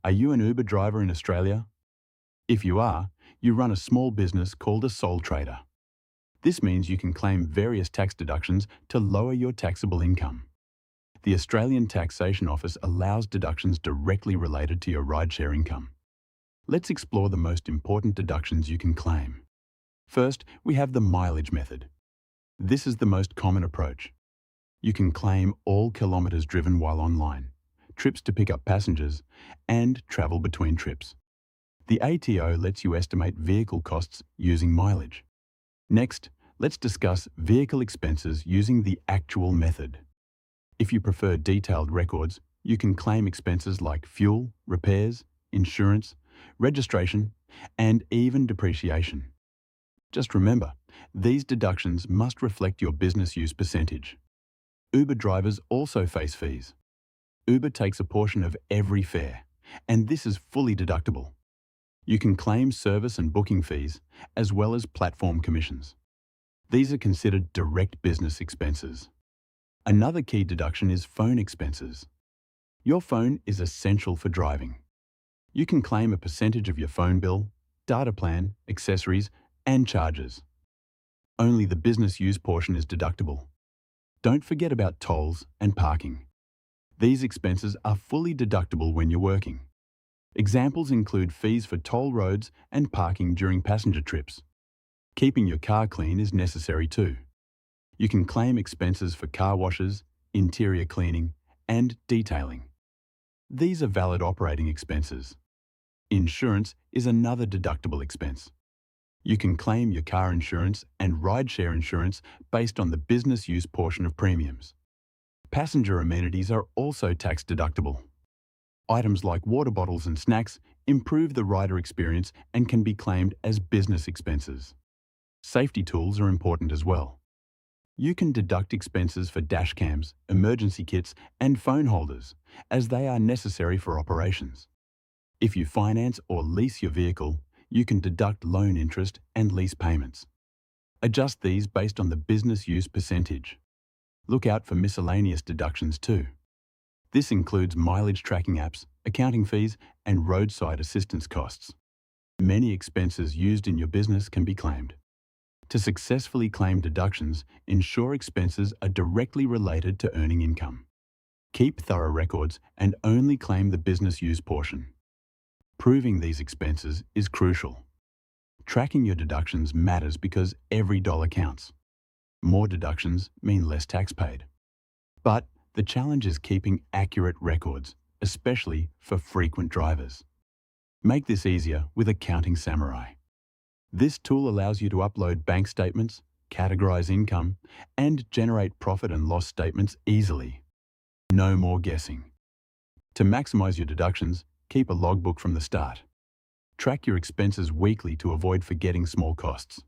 Are you an Uber driver in Australia? If you are, you run a small business called a sole trader. This means you can claim various tax deductions to lower your taxable income. The Australian Taxation Office allows deductions directly related to your rideshare income. Let's explore the most important deductions you can claim. First, we have the mileage method. This is the most common approach. You can claim all kilometres driven while online, trips to pick up passengers, and travel between trips. The ATO lets you estimate vehicle costs using mileage. Next, let's discuss vehicle expenses using the actual method. If you prefer detailed records, you can claim expenses like fuel, repairs, insurance, registration, and even depreciation. Just remember, these deductions must reflect your business use percentage. Uber drivers also face fees. Uber takes a portion of every fare, and this is fully deductible. You can claim service and booking fees, as well as platform commissions. These are considered direct business expenses. Another key deduction is phone expenses. Your phone is essential for driving. You can claim a percentage of your phone bill, data plan, accessories, and charges. Only the business use portion is deductible. Don't forget about tolls and parking. These expenses are fully deductible when you're working. Examples include fees for toll roads and parking during passenger trips. Keeping your car clean is necessary too. You can claim expenses for car washes, interior cleaning, and detailing. These are valid operating expenses. Insurance is another deductible expense. You can claim your car insurance and rideshare insurance based on the business use portion of premiums. Passenger amenities are also tax deductible. Items like water bottles and snacks improve the rider experience and can be claimed as business expenses. Safety tools are important as well. You can deduct expenses for dash cams, emergency kits, and phone holders, as they are necessary for operations. If you finance or lease your vehicle, you can deduct loan interest and lease payments. Adjust these based on the business use percentage. Look out for miscellaneous deductions too. This includes mileage tracking apps, accounting fees, and roadside assistance costs. Many expenses used in your business can be claimed. To successfully claim deductions, ensure expenses are directly related to earning income. Keep thorough records and only claim the business use portion. Proving these expenses is crucial. Tracking your deductions matters because every dollar counts. More deductions mean less tax paid. But the challenge is keeping accurate records, especially for frequent drivers. Make this easier with Accounting Samurai. This tool allows you to upload bank statements, categorize income, and generate profit and loss statements easily. No more guessing. To maximize your deductions, keep a logbook from the start. Track your expenses weekly to avoid forgetting small costs.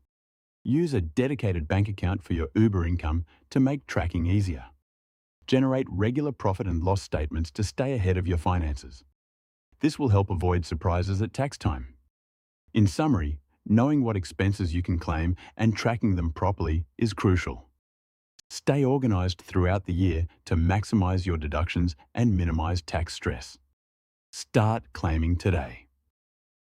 Use a dedicated bank account for your Uber income to make tracking easier. Generate regular profit and loss statements to stay ahead of your finances. This will help avoid surprises at tax time. In summary, knowing what expenses you can claim and tracking them properly is crucial. Stay organized throughout the year to maximize your deductions and minimize tax stress. Start claiming today.